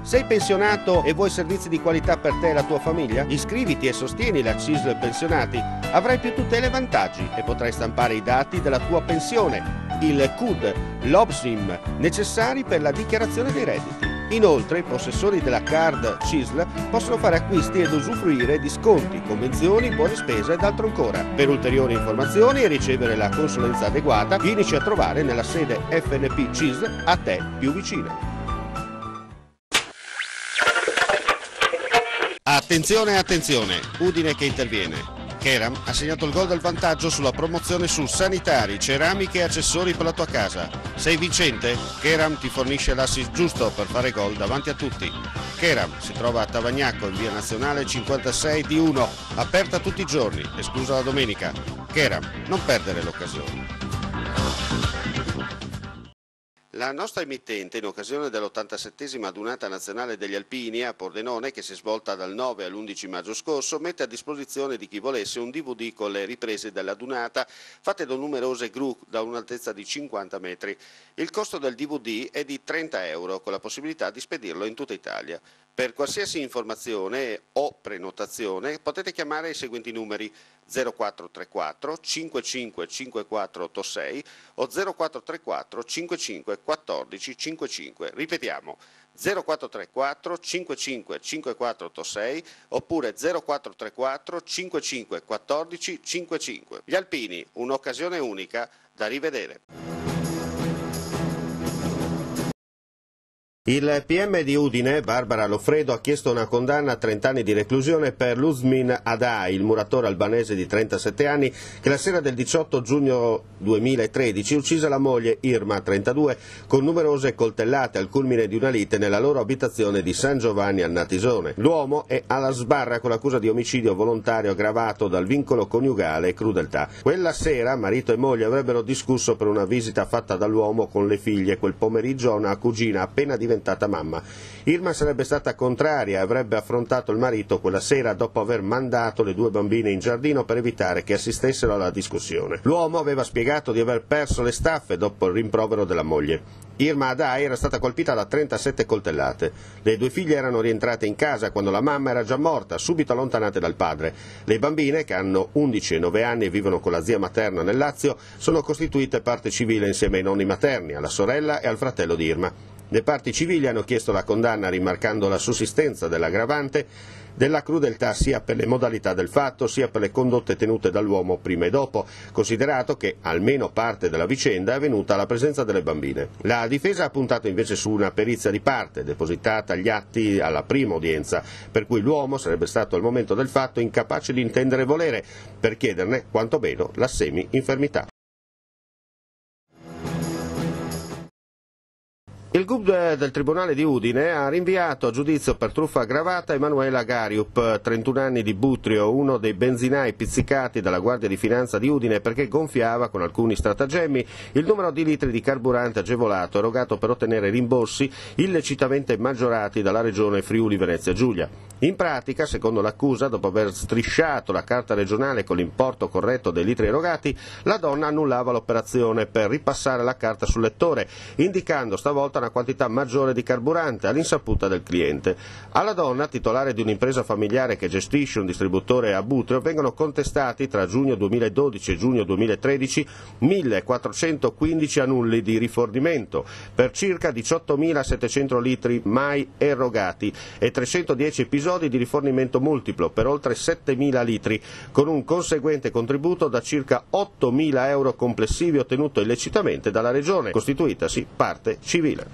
Sei pensionato e vuoi servizi di qualità per te e la tua famiglia? Iscriviti e sostieni la CISL Pensionati. Avrai più tutele e vantaggi e potrai stampare i dati della tua pensione, il CUD, l'OBSIM, necessari per la dichiarazione dei redditi. Inoltre, i possessori della card CISL possono fare acquisti ed usufruire di sconti, convenzioni, buone spese ed altro ancora. Per ulteriori informazioni e ricevere la consulenza adeguata, vienici a trovare nella sede FNP CISL a te più vicina. Attenzione, attenzione, Udine che interviene. Keram ha segnato il gol del vantaggio sulla promozione su sanitari, ceramiche e accessori per la tua casa. Sei vincente? Keram ti fornisce l'assist giusto per fare gol davanti a tutti. Keram si trova a Tavagnacco in via Nazionale 56 di 1, aperta tutti i giorni, esclusa la domenica. Keram, non perdere l'occasione. La nostra emittente, in occasione dell'87esima adunata nazionale degli Alpini a Pordenone, che si è svolta dal 9 all'11 maggio scorso, mette a disposizione di chi volesse un DVD con le riprese dell'adunata fatte da numerose gru da un'altezza di 50 metri. Il costo del DVD è di 30 euro, con la possibilità di spedirlo in tutta Italia. Per qualsiasi informazione o prenotazione potete chiamare i seguenti numeri: 0434 55 5486 o 0434 55 14 55. Ripetiamo: 0434 55 5486 oppure 0434 55 14 55. Gli Alpini, un'occasione unica da rivedere. Il PM di Udine, Barbara Loffredo, ha chiesto una condanna a 30 anni di reclusione per Luzmin Adai, il muratore albanese di 37 anni, che la sera del 18 giugno 2013 uccise la moglie Irma, 32, con numerose coltellate al culmine di una lite nella loro abitazione di San Giovanni al Natisone. L'uomo è alla sbarra con l'accusa di omicidio volontario aggravato dal vincolo coniugale e crudeltà. Quella sera marito e moglie avrebbero discusso per una visita fatta dall'uomo con le figlie quel pomeriggio a una cugina appena diventata mamma. Irma sarebbe stata contraria e avrebbe affrontato il marito quella sera dopo aver mandato le due bambine in giardino per evitare che assistessero alla discussione. L'uomo aveva spiegato di aver perso le staffe dopo il rimprovero della moglie. Irma Adai era stata colpita da 37 coltellate. Le due figlie erano rientrate in casa quando la mamma era già morta, subito allontanate dal padre. Le bambine, che hanno 11 e 9 anni e vivono con la zia materna nel Lazio, sono costituite parte civile insieme ai nonni materni, alla sorella e al fratello di Irma. Le parti civili hanno chiesto la condanna rimarcando la sussistenza dell'aggravante della crudeltà sia per le modalità del fatto sia per le condotte tenute dall'uomo prima e dopo, considerato che almeno parte della vicenda è avvenuta alla presenza delle bambine. La difesa ha puntato invece su una perizia di parte depositata agli atti alla prima udienza, per cui l'uomo sarebbe stato al momento del fatto incapace di intendere volere, per chiederne quantomeno la semi-infermità. Il GUP del Tribunale di Udine ha rinviato a giudizio per truffa aggravata Emanuela Gariup, 31 anni di Butrio, uno dei benzinai pizzicati dalla Guardia di Finanza di Udine perché gonfiava con alcuni stratagemmi il numero di litri di carburante agevolato erogato per ottenere rimborsi illecitamente maggiorati dalla Regione Friuli Venezia Giulia. In pratica, secondo l'accusa, dopo aver strisciato la carta regionale con l'importo corretto dei litri erogati, la donna annullava l'operazione per ripassare la carta sul lettore, indicando stavolta una quantità maggiore di carburante all'insaputa del cliente. Alla donna, titolare di un'impresa familiare che gestisce un distributore a Butrio, vengono contestati tra giugno 2012 e giugno 2013 1.415 annulli di rifornimento per circa 18.700 litri mai erogati e 310 episodi di rifornimento multiplo per oltre 7.000 litri, con un conseguente contributo da circa 8.000 euro complessivi ottenuto illecitamente dalla Regione, costituitasi parte civile.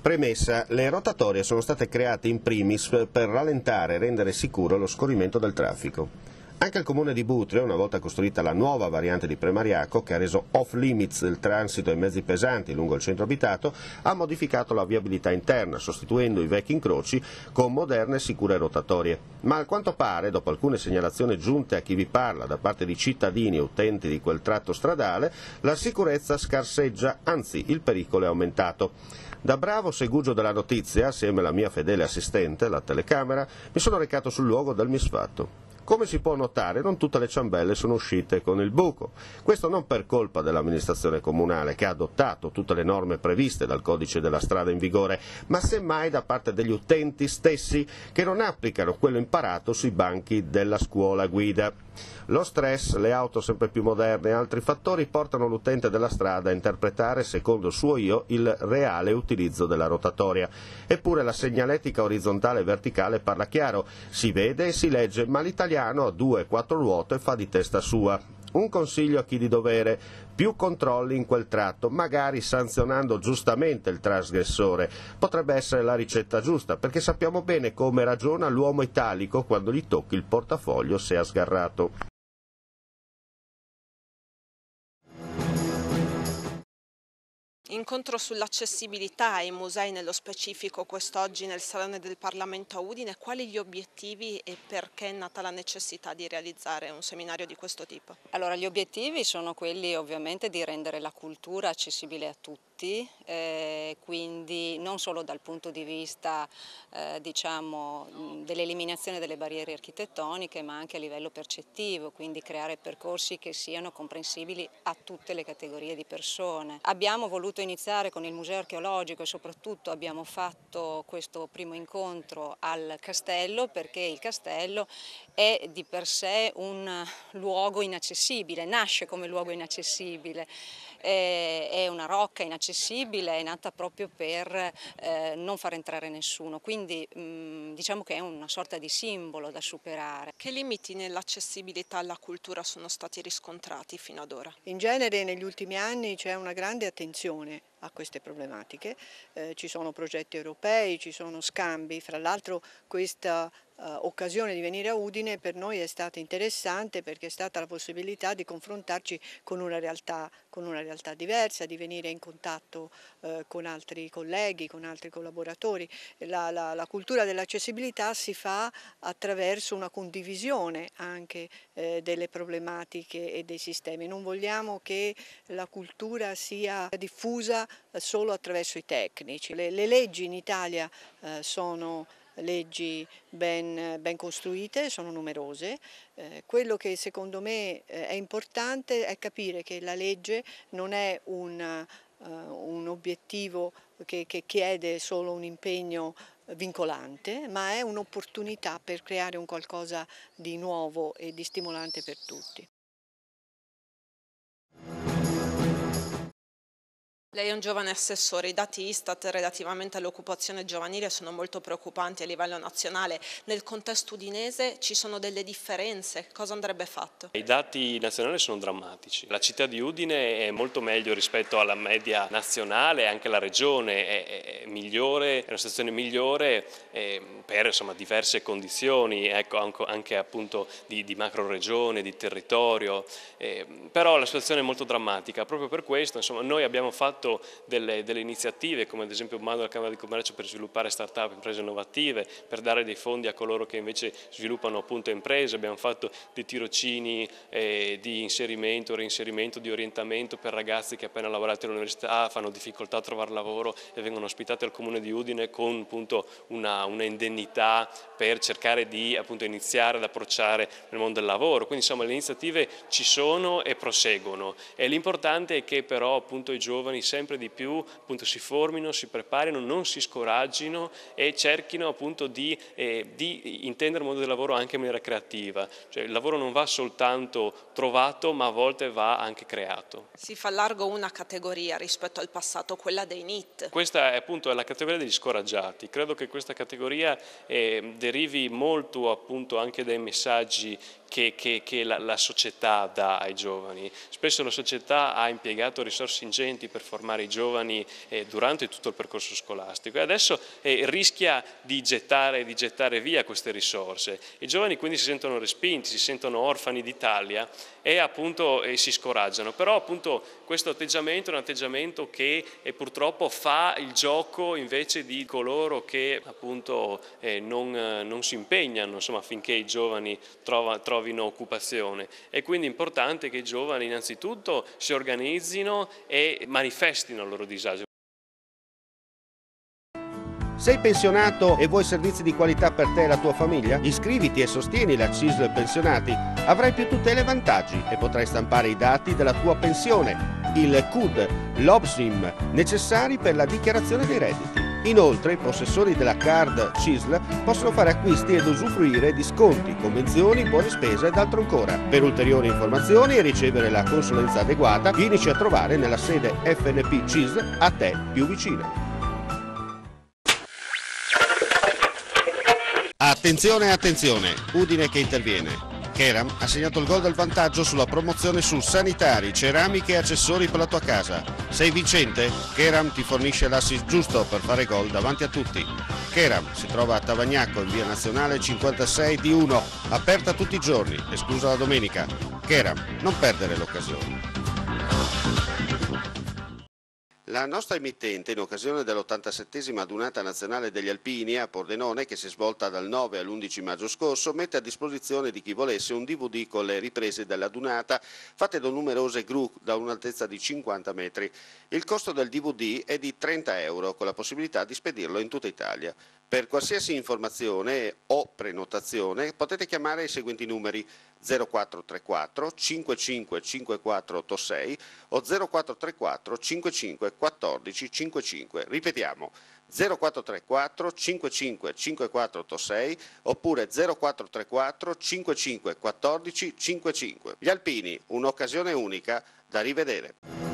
Premessa: le rotatorie sono state create in primis per rallentare e rendere sicuro lo scorrimento del traffico. Anche il comune di Butrio, una volta costruita la nuova variante di Premariaco, che ha reso off-limits il transito ai mezzi pesanti lungo il centro abitato, ha modificato la viabilità interna, sostituendo i vecchi incroci con moderne e sicure rotatorie. Ma a quanto pare, dopo alcune segnalazioni giunte a chi vi parla da parte di cittadini e utenti di quel tratto stradale, la sicurezza scarseggia, anzi il pericolo è aumentato. Da bravo segugio della notizia, assieme alla mia fedele assistente, la telecamera, mi sono recato sul luogo del misfatto. Come si può notare, non tutte le ciambelle sono uscite con il buco. Questo non per colpa dell'amministrazione comunale, che ha adottato tutte le norme previste dal codice della strada in vigore, ma semmai da parte degli utenti stessi che non applicano quello imparato sui banchi della scuola guida. Lo stress, le auto sempre più moderne e altri fattori portano l'utente della strada a interpretare, secondo suo io, il reale utilizzo della rotatoria. Eppure la segnaletica orizzontale e verticale parla chiaro, si vede e si legge, ma l'italiano a 2 e 4 ruote fa di testa sua. Un consiglio a chi di dovere: più controlli in quel tratto, magari sanzionando giustamente il trasgressore. Potrebbe essere la ricetta giusta, perché sappiamo bene come ragiona l'uomo italico quando gli tocchi il portafoglio se ha sgarrato. Incontro sull'accessibilità ai musei nello specifico quest'oggi nel Salone del Parlamento a Udine. Quali gli obiettivi e perché è nata la necessità di realizzare un seminario di questo tipo? Allora, gli obiettivi sono quelli ovviamente di rendere la cultura accessibile a tutti, quindi non solo dal punto di vista diciamo, dell'eliminazione delle barriere architettoniche, ma anche a livello percettivo, quindi creare percorsi che siano comprensibili a tutte le categorie di persone. Abbiamo voluto iniziare con il Museo Archeologico e soprattutto abbiamo fatto questo primo incontro al castello, perché il castello è di per sé un luogo inaccessibile, nasce come luogo inaccessibile, è una rocca inaccessibile, è nata proprio per non far entrare nessuno, quindi diciamo che è una sorta di simbolo da superare. Che limiti nell'accessibilità alla cultura sono stati riscontrati fino ad ora? In genere negli ultimi anni c'è una grande attenzione a queste problematiche, ci sono progetti europei, ci sono scambi, fra l'altro questa occasione di venire a Udine per noi è stata interessante perché è stata la possibilità di confrontarci con una realtà diversa, di venire in contatto con altri colleghi, con altri collaboratori. La cultura dell'accessibilità si fa attraverso una condivisione anche delle problematiche e dei sistemi. Non vogliamo che la cultura sia diffusa solo attraverso i tecnici. Le leggi in Italia sono leggi ben costruite, sono numerose. Quello che secondo me è importante è capire che la legge non è un obiettivo che chiede solo un impegno vincolante, ma è un'opportunità per creare un qualcosa di nuovo e di stimolante per tutti. Lei è un giovane assessore, i dati Istat relativamente all'occupazione giovanile sono molto preoccupanti a livello nazionale. Nel contesto udinese ci sono delle differenze, cosa andrebbe fatto? I dati nazionali sono drammatici, la città di Udine è molto meglio rispetto alla media nazionale, anche la regione è migliore, è una situazione migliore per insomma, diverse condizioni, ecco, anche appunto di macro regione, di territorio, però la situazione è molto drammatica, proprio per questo insomma, noi abbiamo fatto delle iniziative come ad esempio un bando della Camera di Commercio per sviluppare start-up, imprese innovative, per dare dei fondi a coloro che invece sviluppano appunto imprese, abbiamo fatto dei tirocini di inserimento, reinserimento, di orientamento per ragazzi che appena lavorati all'università fanno difficoltà a trovare lavoro e vengono ospitati al Comune di Udine con appunto una indennità per cercare di appunto iniziare ad approcciare nel mondo del lavoro, quindi insomma le iniziative ci sono e proseguono e l'importante è che però appunto i giovani sempre di più appunto si formino, si preparino, non si scoraggino e cerchino appunto di intendere il mondo del lavoro anche in maniera creativa, cioè il lavoro non va soltanto trovato ma a volte va anche creato. Si fa largo una categoria rispetto al passato, quella dei NEET. Questa è appunto la categoria degli scoraggiati, credo che questa categoria derivi molto appunto anche dai messaggi che la società dà ai giovani. Spesso la società ha impiegato risorse ingenti per formare i giovani durante tutto il percorso scolastico e adesso rischia di gettare via queste risorse. I giovani quindi si sentono respinti, si sentono orfani d'Italia e appunto si scoraggiano, però appunto questo atteggiamento è un atteggiamento che purtroppo fa il gioco invece di coloro che appunto non si impegnano insomma, affinché i giovani trovino occupazione. È quindi importante che i giovani innanzitutto si organizzino e manifestino il loro disagio. Sei pensionato e vuoi servizi di qualità per te e la tua famiglia? Iscriviti e sostieni la CISL Pensionati. Avrai più tutele e vantaggi e potrai stampare i dati della tua pensione, il CUD, l'OBSIM, necessari per la dichiarazione dei redditi. Inoltre, i possessori della card CISL possono fare acquisti ed usufruire di sconti, convenzioni, buone spese ed altro ancora. Per ulteriori informazioni e ricevere la consulenza adeguata, vienici a trovare nella sede FNP CISL a te più vicina. Attenzione, attenzione, Udine che interviene. Keram ha segnato il gol del vantaggio sulla promozione su sanitari, ceramiche e accessori per la tua casa. Sei vincente? Keram ti fornisce l'assist giusto per fare gol davanti a tutti. Keram si trova a Tavagnacco in via Nazionale 56 di 1, aperta tutti i giorni, esclusa la domenica. Keram, non perdere l'occasione. La nostra emittente, in occasione dell'87esima adunata nazionale degli Alpini a Pordenone, che si è svolta dal 9 all'11 maggio scorso, mette a disposizione di chi volesse un DVD con le riprese della dunata, fatte da numerose gru da un'altezza di 50 metri. Il costo del DVD è di 30 euro, con la possibilità di spedirlo in tutta Italia. Per qualsiasi informazione o prenotazione potete chiamare i seguenti numeri: 0434 55 5486 o 0434 55 14 55. Ripetiamo: 0434 55 5486 oppure 0434 55 14 55. Gli Alpini, un'occasione unica da rivedere.